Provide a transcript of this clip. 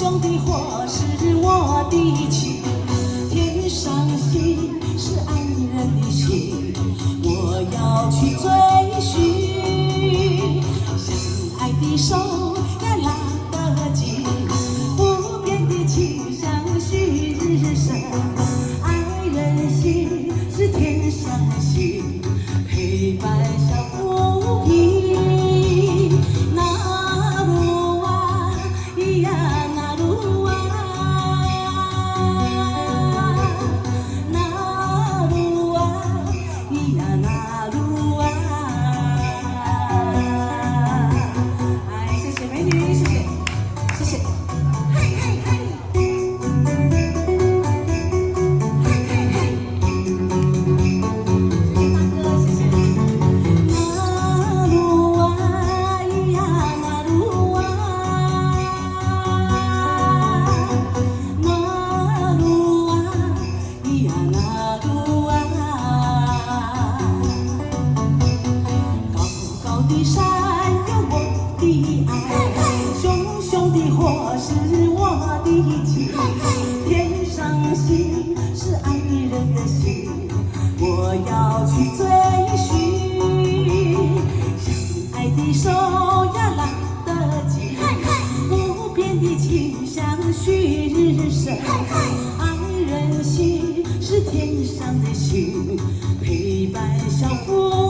兄的火是我的情，天上星是爱人的心，我要去追寻。相爱的手要拉得紧，不变的情相许日生。爱人心是天上星，陪伴小浮萍。那路啊，咿呀那路啊，那路啊，咿呀那路啊。哎，谢谢美女，谢谢，谢谢。嘿嘿嘿。的山有我的爱，熊熊的火是我的情，天上星是爱人的心，我要去追寻。相爱的手要拉得紧，不变的情相许日生。爱人心是天上的星，陪伴小夫。